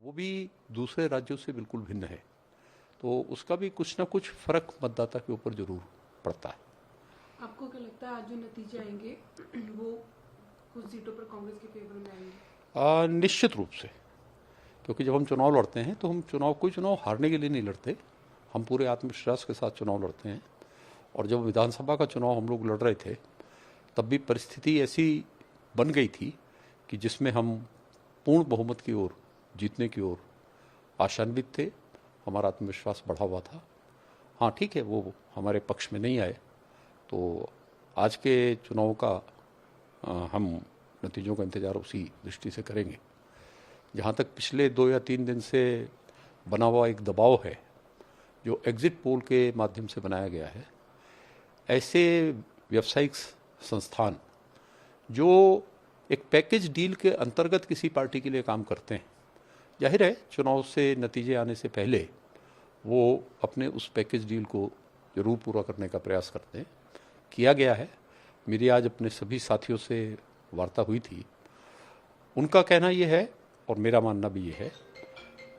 वो भी दूसरे राज्यों से बिल्कुल भिन्न है, तो उसका भी कुछ ना कुछ फर्क मतदाता के ऊपर जरूर पड़ता है। आपको क्या लगता है आज जो नतीजे आएंगे वो कुछ सीटों पर कांग्रेस के फेवर में आएंगे? निश्चित रूप से, क्योंकि जब हम चुनाव लड़ते हैं तो हम कोई चुनाव हारने के लिए नहीं लड़ते, हम पूरे आत्मविश्वास के साथ चुनाव लड़ते हैं। और जब विधानसभा का चुनाव हम लोग लड़ रहे थे तब भी परिस्थिति ऐसी बन गई थी कि जिसमें हम पूर्ण बहुमत की ओर, जीतने की ओर आशान्वित थे, हमारा आत्मविश्वास बढ़ा हुआ था। हाँ ठीक है, वो हमारे पक्ष में नहीं आए, तो आज के चुनाव का हम नतीजों का इंतजार उसी दृष्टि से करेंगे। जहाँ तक पिछले 2 या 3 दिन से बना हुआ एक दबाव है जो एग्जिट पोल के माध्यम से बनाया गया है, ऐसे व्यावसायिक संस्थान जो एक पैकेज डील के अंतर्गत किसी पार्टी के लिए काम करते हैं, जाहिर है चुनाव से नतीजे आने से पहले वो अपने उस पैकेज डील को जरूर पूरा करने का प्रयास करते हैं। किया गया है। मेरी आज अपने सभी साथियों से वार्ता हुई थी, उनका कहना ये है और मेरा मानना भी ये है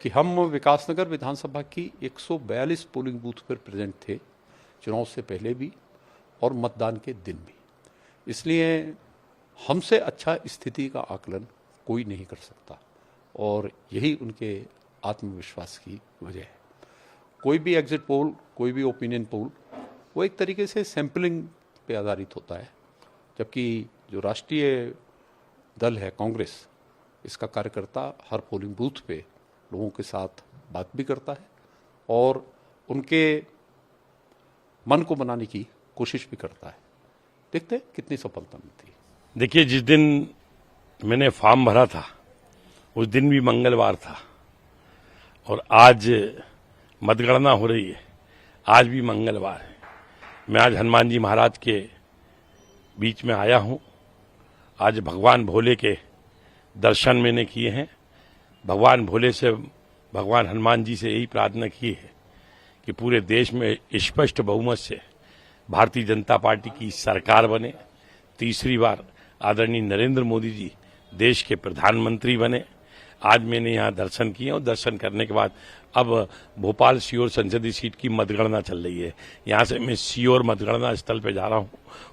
कि हम विकासनगर विधानसभा की 142 पोलिंग बूथ पर प्रेजेंट थे, चुनाव से पहले भी और मतदान के दिन भी। इसलिए हमसे अच्छा स्थिति का आकलन कोई नहीं कर सकता और यही उनके आत्मविश्वास की वजह है। कोई भी एग्जिट पोल, कोई भी ओपिनियन पोल, वो एक तरीके से सैंपलिंग पे आधारित होता है, जबकि जो राष्ट्रीय दल है कांग्रेस, इसका कार्यकर्ता हर पोलिंग बूथ पे लोगों के साथ बात भी करता है और उनके मन को बनाने की कोशिश भी करता है। देखते हैं कितनी सफलता मिलती है। देखिए, जिस दिन मैंने फॉर्म भरा था उस दिन भी मंगलवार था और आज मतगणना हो रही है, आज भी मंगलवार है। मैं आज हनुमान जी महाराज के बीच में आया हूं। आज भगवान भोले के दर्शन मैंने किए हैं। भगवान भोले से, भगवान हनुमान जी से यही प्रार्थना की है कि पूरे देश में स्पष्ट बहुमत से भारतीय जनता पार्टी की सरकार बने, तीसरी बार आदरणीय नरेंद्र मोदी जी देश के प्रधानमंत्री बने। आज मैंने यहाँ दर्शन किए और दर्शन करने के बाद अब भोपाल सीहोर संसदीय सीट की मतगणना चल रही है। यहाँ से मैं सीहोर मतगणना स्थल पे जा रहा हूँ,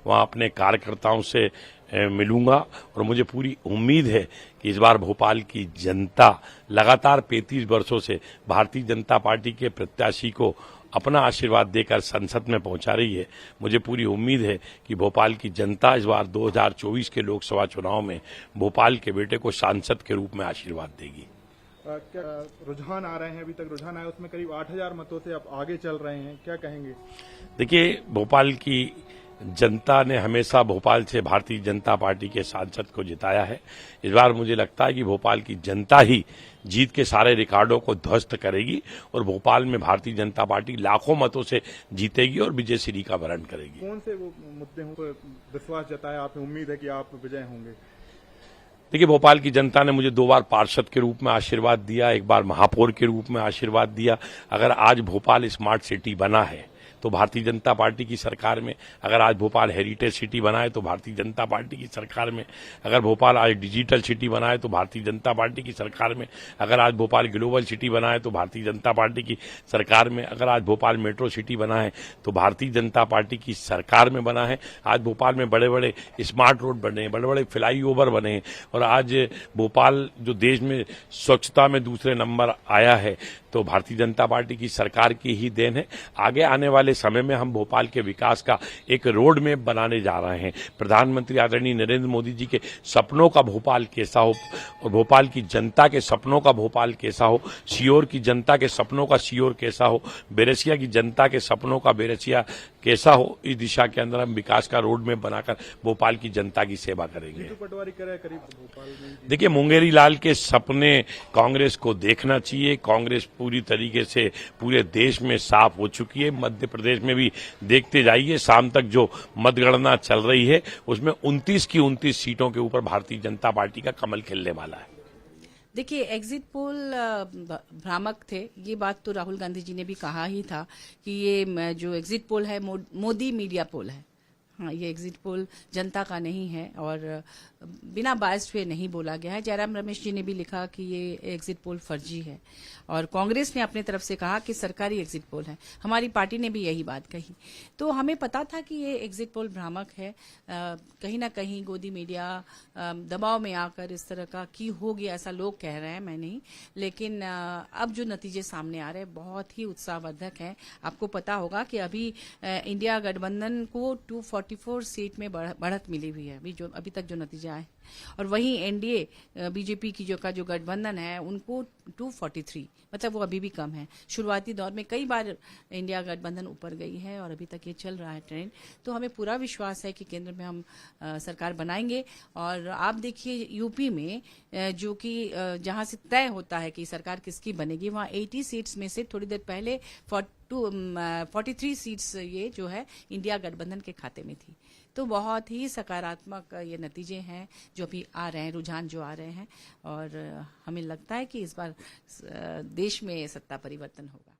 वहाँ अपने कार्यकर्ताओं से मिलूंगा और मुझे पूरी उम्मीद है कि इस बार भोपाल की जनता लगातार 35 वर्षों से भारतीय जनता पार्टी के प्रत्याशी को अपना आशीर्वाद देकर संसद में पहुंचा रही है। मुझे पूरी उम्मीद है कि भोपाल की जनता इस बार 2024 के लोकसभा चुनाव में भोपाल के बेटे को सांसद के रूप में आशीर्वाद देगी। क्या रुझान आ रहे हैं? अभी तक रुझान आए, उसमें करीब 8000 मतों से आप आगे चल रहे हैं, क्या कहेंगे? देखिए, भोपाल की जनता ने हमेशा भोपाल से भारतीय जनता पार्टी के सांसद को जिताया है। इस बार मुझे लगता है कि भोपाल की जनता ही जीत के सारे रिकॉर्डों को ध्वस्त करेगी और भोपाल में भारतीय जनता पार्टी लाखों मतों से जीतेगी और विजय श्री का वरण करेगी। कौन से वो मुद्दे हों तो विश्वास जताया आपने, उम्मीद है कि आप विजय होंगे? देखिए, भोपाल की जनता ने मुझे 2 बार पार्षद के रूप में आशीर्वाद दिया, 1 बार महापौर के रूप में आशीर्वाद दिया। अगर आज भोपाल स्मार्ट सिटी बना है तो भारतीय जनता पार्टी की सरकार में, अगर आज भोपाल हेरिटेज सिटी बनाए तो भारतीय जनता पार्टी की सरकार में, अगर भोपाल आज डिजिटल सिटी बनाए तो भारतीय जनता पार्टी की सरकार में, अगर आज भोपाल ग्लोबल सिटी बनाए तो भारतीय जनता पार्टी की सरकार में, अगर आज भोपाल मेट्रो सिटी बना है तो भारतीय जनता पार्टी की सरकार में बना है। आज भोपाल में बड़े बड़े स्मार्ट रोड बने, बड़े बड़े फ्लाईओवर बने और आज भोपाल जो देश में स्वच्छता में दूसरे नंबर आया है तो भारतीय जनता पार्टी की सरकार की ही देन है। आगे आने वाले समय में हम भोपाल के विकास का एक रोड मैप बनाने जा रहे हैं। प्रधानमंत्री आदरणीय नरेंद्र मोदी जी के सपनों का भोपाल कैसा हो और भोपाल की जनता के सपनों का भोपाल कैसा हो, सीहोर की जनता के सपनों का सीहोर कैसा हो, बेरसिया की जनता के सपनों का बेरसिया कैसा हो, इस दिशा के अंदर हम विकास का रोड मैप बनाकर भोपाल की जनता की सेवा करेंगे। देखिए, मुंगेरी लाल के सपने कांग्रेस को देखना चाहिए। कांग्रेस पूरी तरीके से पूरे देश में साफ हो चुकी है। मध्य प्रदेश में भी देखते जाइए, शाम तक जो मतगणना चल रही है उसमें 29 की 29 सीटों के ऊपर भारतीय जनता पार्टी का कमल खिलने वाला है। देखिए, एग्जिट पोल भ्रामक थे, ये बात तो राहुल गांधी जी ने भी कहा ही था कि ये जो एग्जिट पोल है मोदी मीडिया पोल है। हाँ, ये एग्जिट पोल जनता का नहीं है और बिना बायस्ड हुए नहीं बोला गया है। जयराम रमेश जी ने भी लिखा कि ये एग्जिट पोल फर्जी है, और कांग्रेस ने अपने तरफ से कहा कि सरकारी एग्जिट पोल है। हमारी पार्टी ने भी यही बात कही। तो हमें पता था कि ये एग्जिट पोल भ्रामक है। कहीं ना कहीं गोदी मीडिया दबाव में आकर इस तरह का की होगी, ऐसा लोग कह रहे हैं, मैं नहीं। लेकिन अब जो नतीजे सामने आ रहे हैं बहुत ही उत्साहवर्धक हैं। आपको पता होगा कि अभी इंडिया गठबंधन को 244 सीट में बढ़त मिली हुई है अभी तक जो नतीजे आए, और वहीं एनडीए बीजेपी की जो गठबंधन है उनको 243, मतलब वो अभी भी कम है। शुरुआती दौर में कई बार इंडिया गठबंधन ऊपर गई है और अभी तक ये चल रहा है ट्रेंड। तो हमें पूरा विश्वास है कि केंद्र में हम सरकार बनाएंगे। और आप देखिए यूपी में जो कि जहां से तय होता है कि सरकार किसकी बनेगी, वहां 80 सीट्स में से थोड़ी देर पहले 43 सीट्स ये जो है इंडिया गठबंधन के खाते में थी। तो बहुत ही सकारात्मक ये नतीजे हैं जो अभी आ रहे हैं, रुझान जो आ रहे हैं, और हमें लगता है कि इस बार देश में सत्ता परिवर्तन होगा।